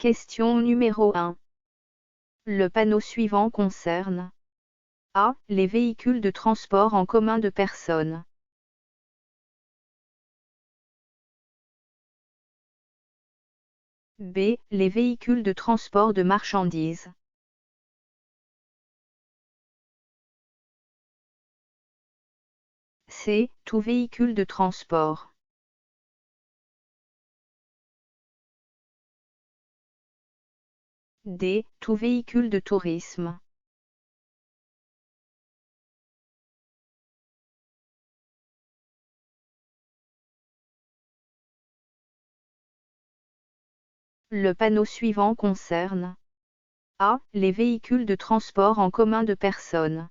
Question numéro 1. Le panneau suivant concerne A. Les véhicules de transport en commun de personnes. B. Les véhicules de transport de marchandises. C. Tout véhicule de transport. D. Tout véhicule de tourisme. Le panneau suivant concerne A. Les véhicules de transport en commun de personnes.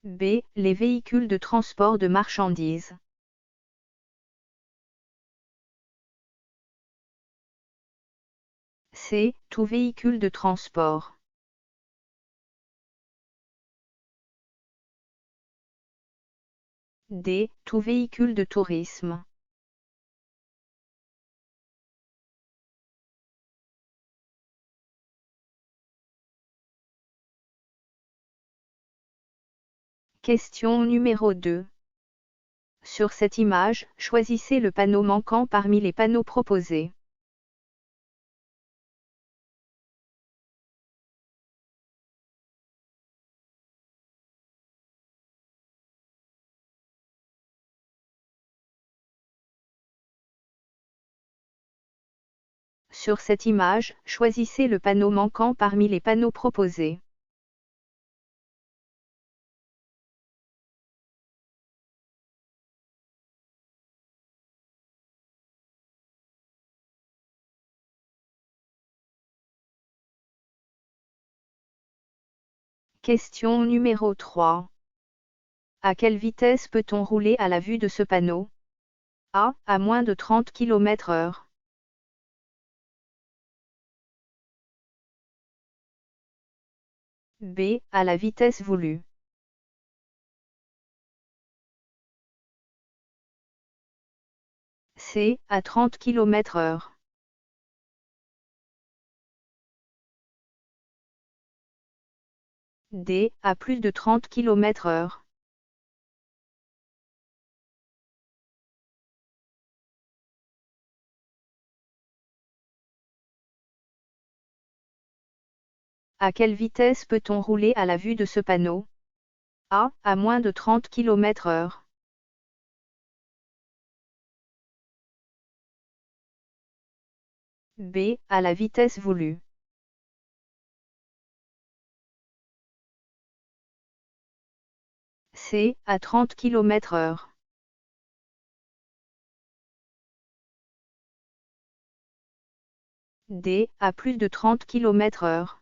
B. Les véhicules de transport de marchandises. C. Tout véhicule de transport. D. Tout véhicule de tourisme. Question numéro 2. Sur cette image, choisissez le panneau manquant parmi les panneaux proposés. Sur cette image, choisissez le panneau manquant parmi les panneaux proposés. Question numéro 3. À quelle vitesse peut-on rouler à la vue de ce panneau? A. À moins de 30 km/h. B. À la vitesse voulue. C. À 30 km/h. D. À plus de 30 km/h. À quelle vitesse peut-on rouler à la vue de ce panneau? A. À moins de 30 km/h. B. À la vitesse voulue. C. À 30 km/h. D. À plus de 30 km/h.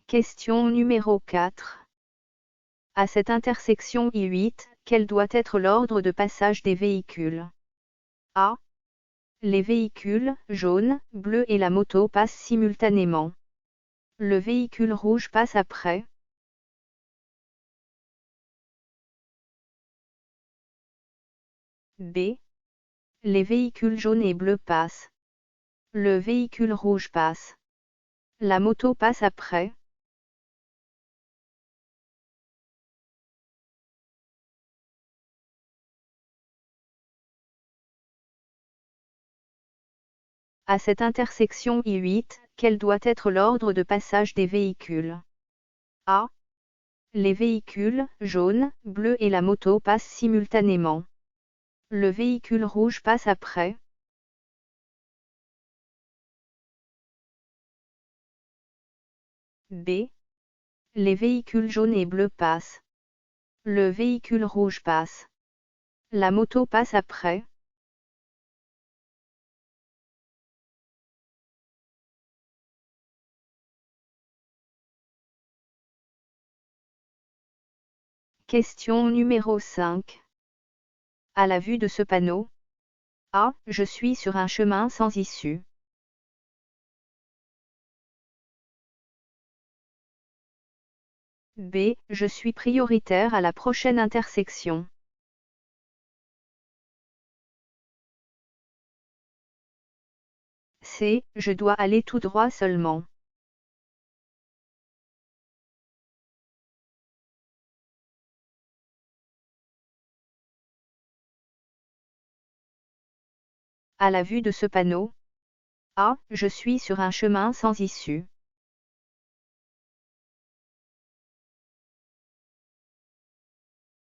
Question numéro 4. À cette intersection I8, quel doit être l'ordre de passage des véhicules? A. Les véhicules jaune, bleu et la moto passent simultanément. Le véhicule rouge passe après. B. Les véhicules jaunes et bleus passent. Le véhicule rouge passe. La moto passe après. À cette intersection I8, quel doit être l'ordre de passage des véhicules? A. Les véhicules jaune, bleu et la moto passent simultanément. Le véhicule rouge passe après. B. Les véhicules jaunes et bleus passent. Le véhicule rouge passe. La moto passe après. Question numéro 5. À la vue de ce panneau. A. Je suis sur un chemin sans issue. B. Je suis prioritaire à la prochaine intersection. C. Je dois aller tout droit seulement. À la vue de ce panneau. A. Je suis sur un chemin sans issue.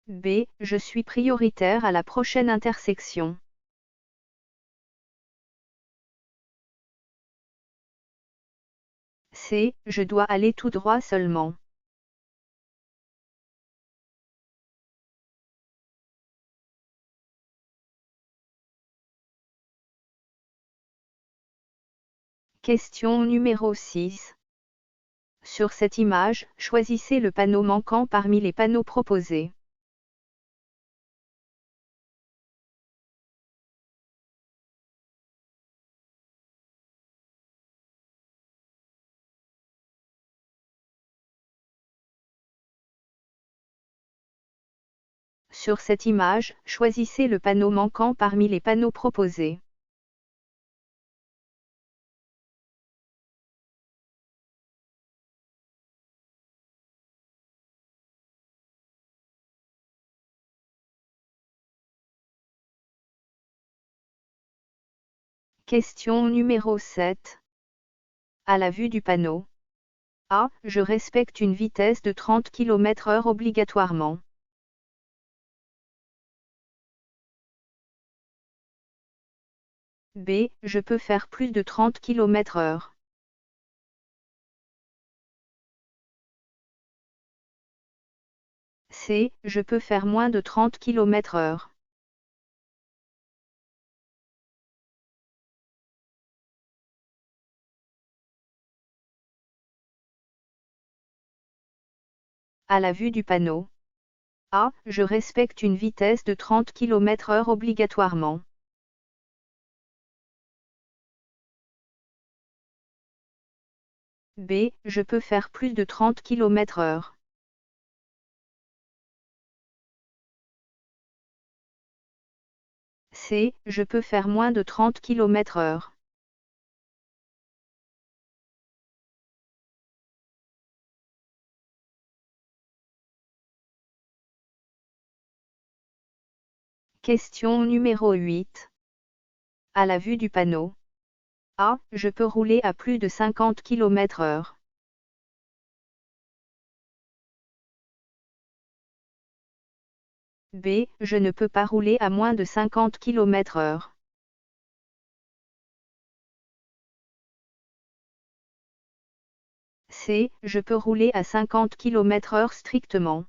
B. Je suis prioritaire à la prochaine intersection. C. Je dois aller tout droit seulement. Question numéro 6. Sur cette image, choisissez le panneau manquant parmi les panneaux proposés. Sur cette image, choisissez le panneau manquant parmi les panneaux proposés. Question numéro 7. À la vue du panneau. A. Je respecte une vitesse de 30 km/h obligatoirement. B. Je peux faire plus de 30 km/h. C. Je peux faire moins de 30 km/h. À la vue du panneau. A. Je respecte une vitesse de 30 km/h obligatoirement. B. Je peux faire plus de 30 km/h. C. Je peux faire moins de 30 km/h. Question numéro 8. À la vue du panneau. A. Je peux rouler à plus de 50 km/h. B. Je ne peux pas rouler à moins de 50 km/h. C. Je peux rouler à 50 km/h strictement.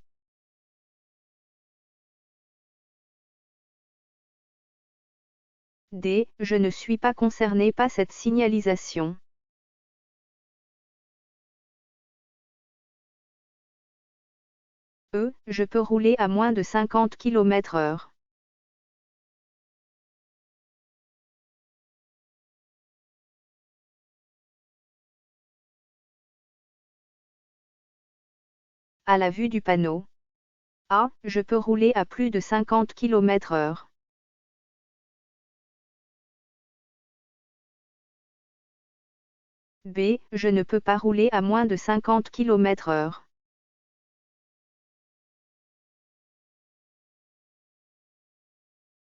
D. Je ne suis pas concerné par cette signalisation. E. Je peux rouler à moins de 50 km/h. À la vue du panneau. A. Je peux rouler à plus de 50 km/h. B. Je ne peux pas rouler à moins de 50 km/h.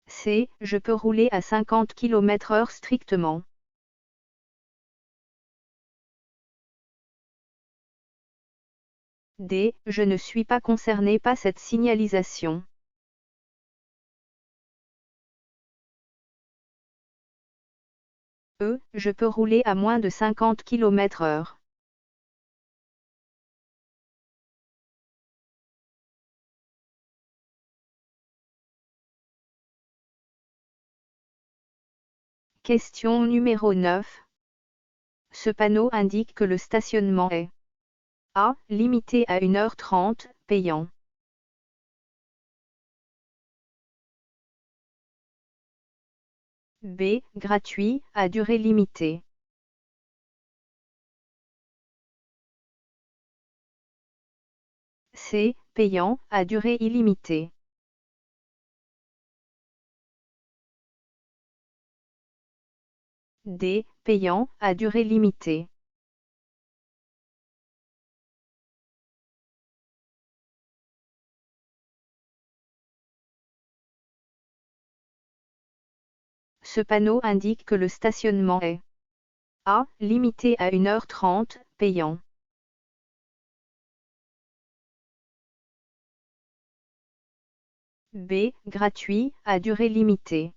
C. Je peux rouler à 50 km/h strictement. D. Je ne suis pas concerné par cette signalisation. E. Je peux rouler à moins de 50 km/h. Question numéro 9. Ce panneau indique que le stationnement est A. Limité à 1h30, payant. B. Gratuit, à durée limitée. C. Payant, à durée illimitée. D. Payant, à durée limitée. Ce panneau indique que le stationnement est A. Limité à 1h30, payant. B. Gratuit, à durée limitée.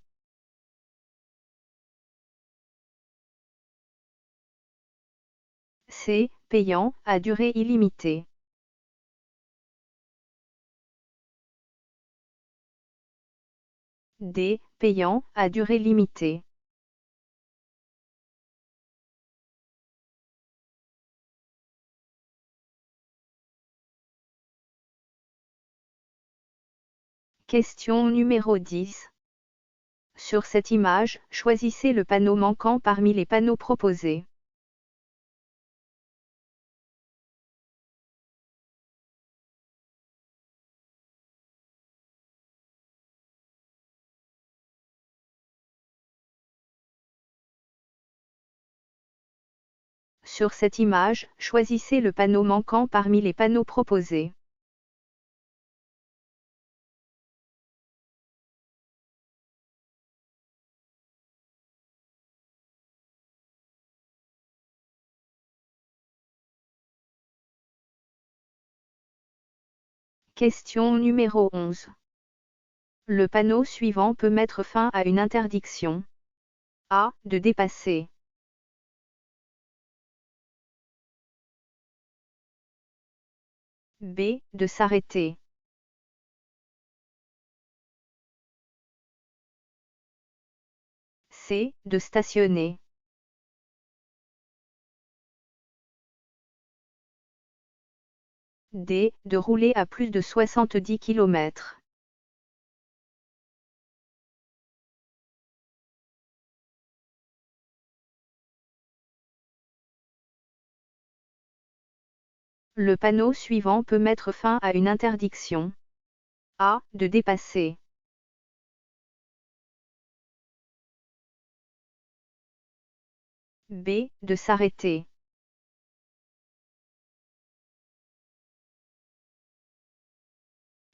C. Payant, à durée illimitée. D. Payant, à durée limitée. Question numéro 10. Sur cette image, choisissez le panneau manquant parmi les panneaux proposés. Sur cette image, choisissez le panneau manquant parmi les panneaux proposés. Question numéro 11. Le panneau suivant peut mettre fin à une interdiction. A. De dépasser. B. De s'arrêter. C. De stationner. D. De rouler à plus de 70 km. Le panneau suivant peut mettre fin à une interdiction. A. De dépasser. B. De s'arrêter.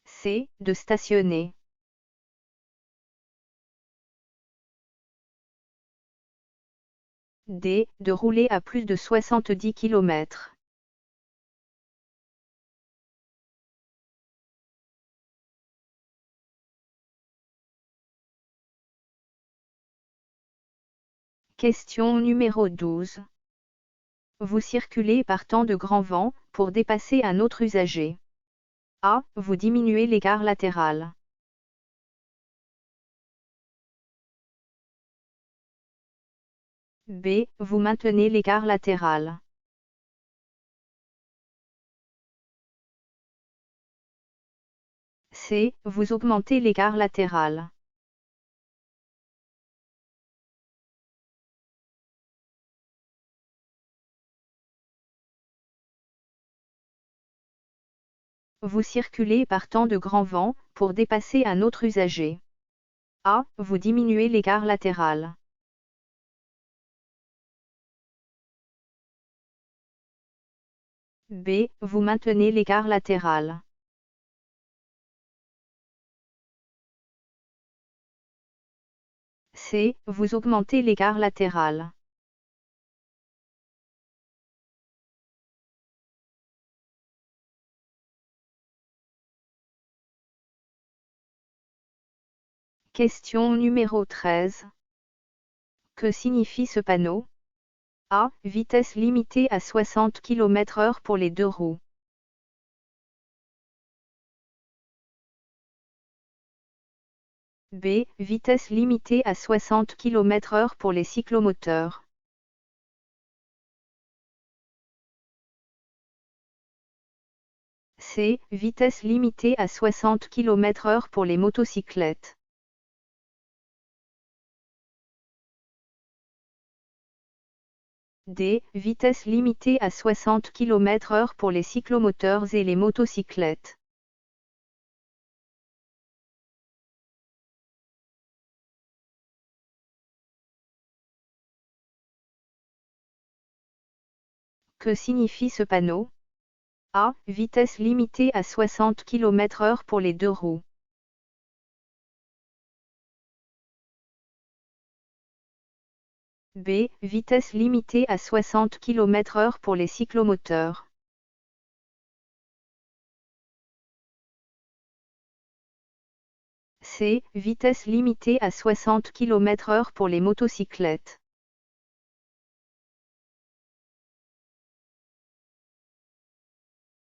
C. De stationner. D. De rouler à plus de 70 km. Question numéro 12. Vous circulez par temps de grand vent, pour dépasser un autre usager. A. Vous diminuez l'écart latéral. B. Vous maintenez l'écart latéral. C. Vous augmentez l'écart latéral. Vous circulez par temps de grand vent, pour dépasser un autre usager. A. Vous diminuez l'écart latéral. B. Vous maintenez l'écart latéral. C. Vous augmentez l'écart latéral. Question numéro 13. Que signifie ce panneau? A. Vitesse limitée à 60 km/h pour les deux roues. B. Vitesse limitée à 60 km/h pour les cyclomoteurs. C. Vitesse limitée à 60 km/h pour les motocyclettes. D. Vitesse limitée à 60 km/h pour les cyclomoteurs et les motocyclettes. Que signifie ce panneau? A. Vitesse limitée à 60 km/h pour les deux roues. B. Vitesse limitée à 60 km/h pour les cyclomoteurs. C. Vitesse limitée à 60 km/h pour les motocyclettes.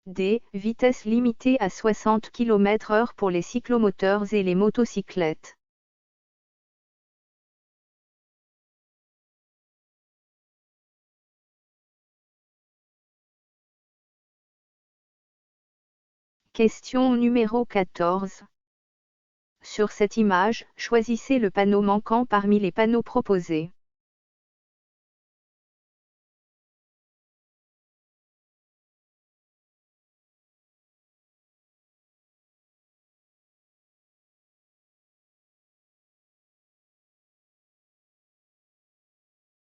D. Vitesse limitée à 60 km/h pour les cyclomoteurs et les motocyclettes. Question numéro 14. Sur cette image, choisissez le panneau manquant parmi les panneaux proposés.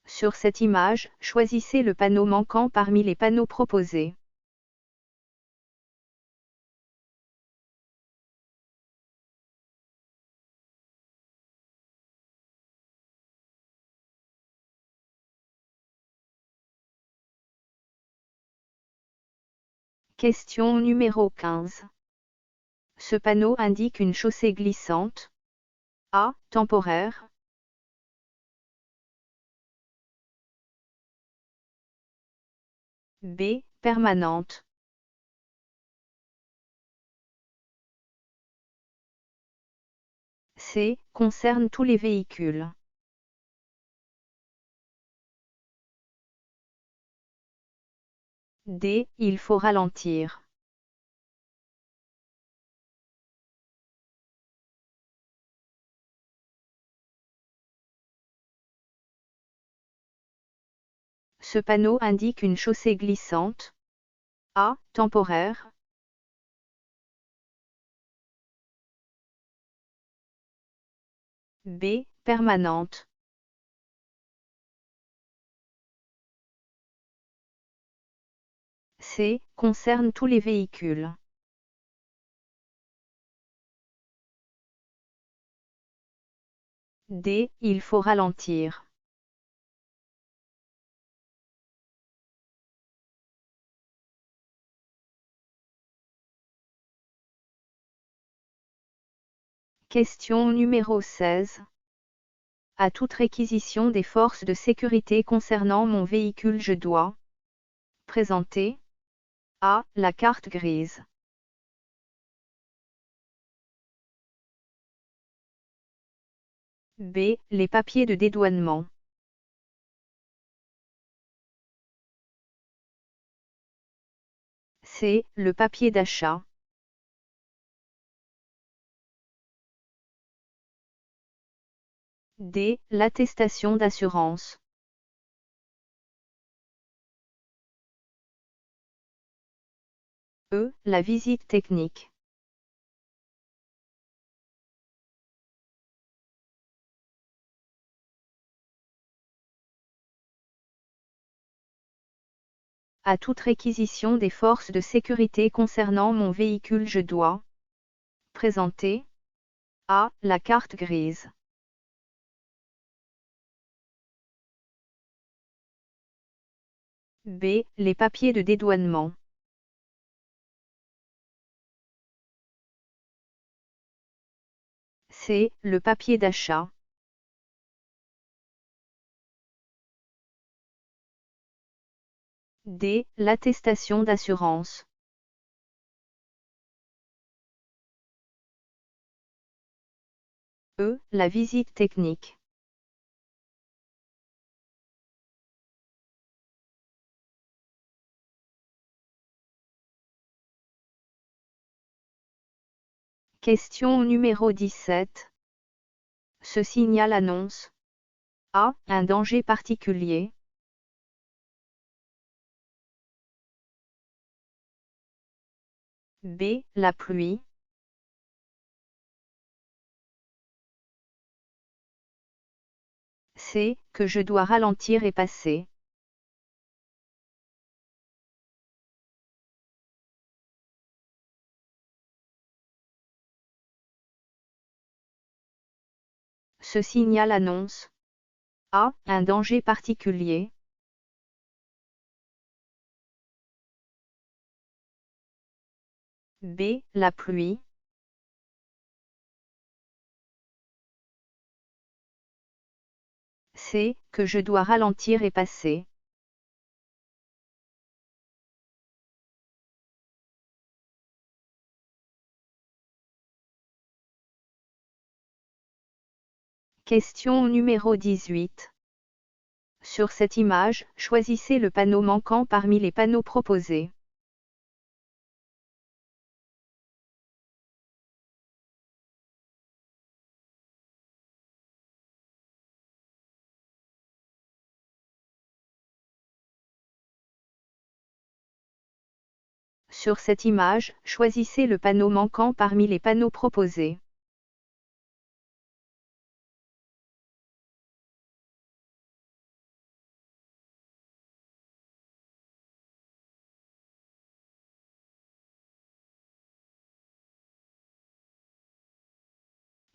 Sur cette image, choisissez le panneau manquant parmi les panneaux proposés. Question numéro 15. Ce panneau indique une chaussée glissante. A. Temporaire. B. Permanente. C. Concerne tous les véhicules. D. Il faut ralentir. Ce panneau indique une chaussée glissante. A. Temporaire. B. Permanente. C. Concerne tous les véhicules. D. Il faut ralentir. Question numéro 16. À toute réquisition des forces de sécurité concernant mon véhicule, je dois présenter A. La carte grise. B. Les papiers de dédouanement. C. Le papier d'achat. D. L'attestation d'assurance. E. La visite technique. À toute réquisition des forces de sécurité concernant mon véhicule, je dois présenter A. La carte grise. B. Les papiers de dédouanement. C. Le papier d'achat. D. L'attestation d'assurance. E. La visite technique. Question numéro 17. Ce signal annonce A. Un danger particulier. B. La pluie. C. Que je dois ralentir et passer. Ce signal annonce A. Un danger particulier. B. La pluie. C. Que je dois ralentir et passer. Question numéro 18. Sur cette image, choisissez le panneau manquant parmi les panneaux proposés. Sur cette image, choisissez le panneau manquant parmi les panneaux proposés.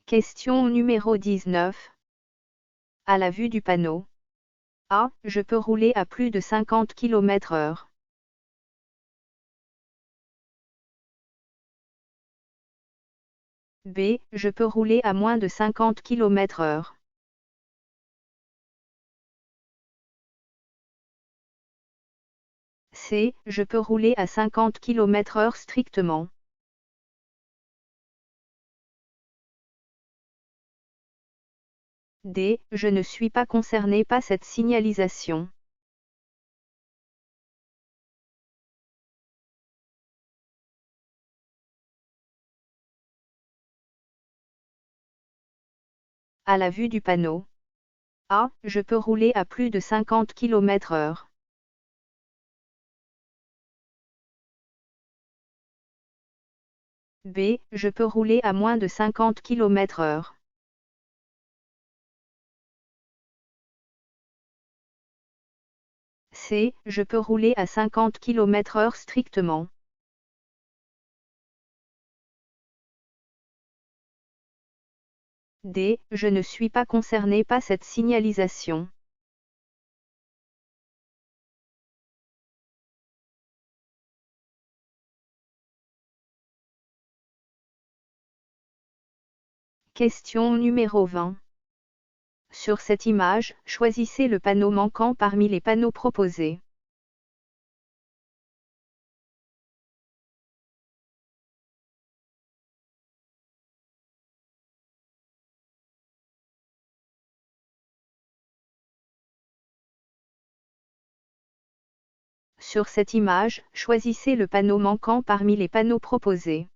Question numéro 19. À la vue du panneau. A. Je peux rouler à plus de 50 km/h. B. Je peux rouler à moins de 50 km/h. C. Je peux rouler à 50 km/h strictement. D. Je ne suis pas concerné par cette signalisation. À la vue du panneau. A. Je peux rouler à plus de 50 km/h. B. Je peux rouler à moins de 50 km/h. C. Je peux rouler à 50 km/h strictement. D. Je ne suis pas concerné par cette signalisation. Question numéro 20. Sur cette image, choisissez le panneau manquant parmi les panneaux proposés. Sur cette image, choisissez le panneau manquant parmi les panneaux proposés.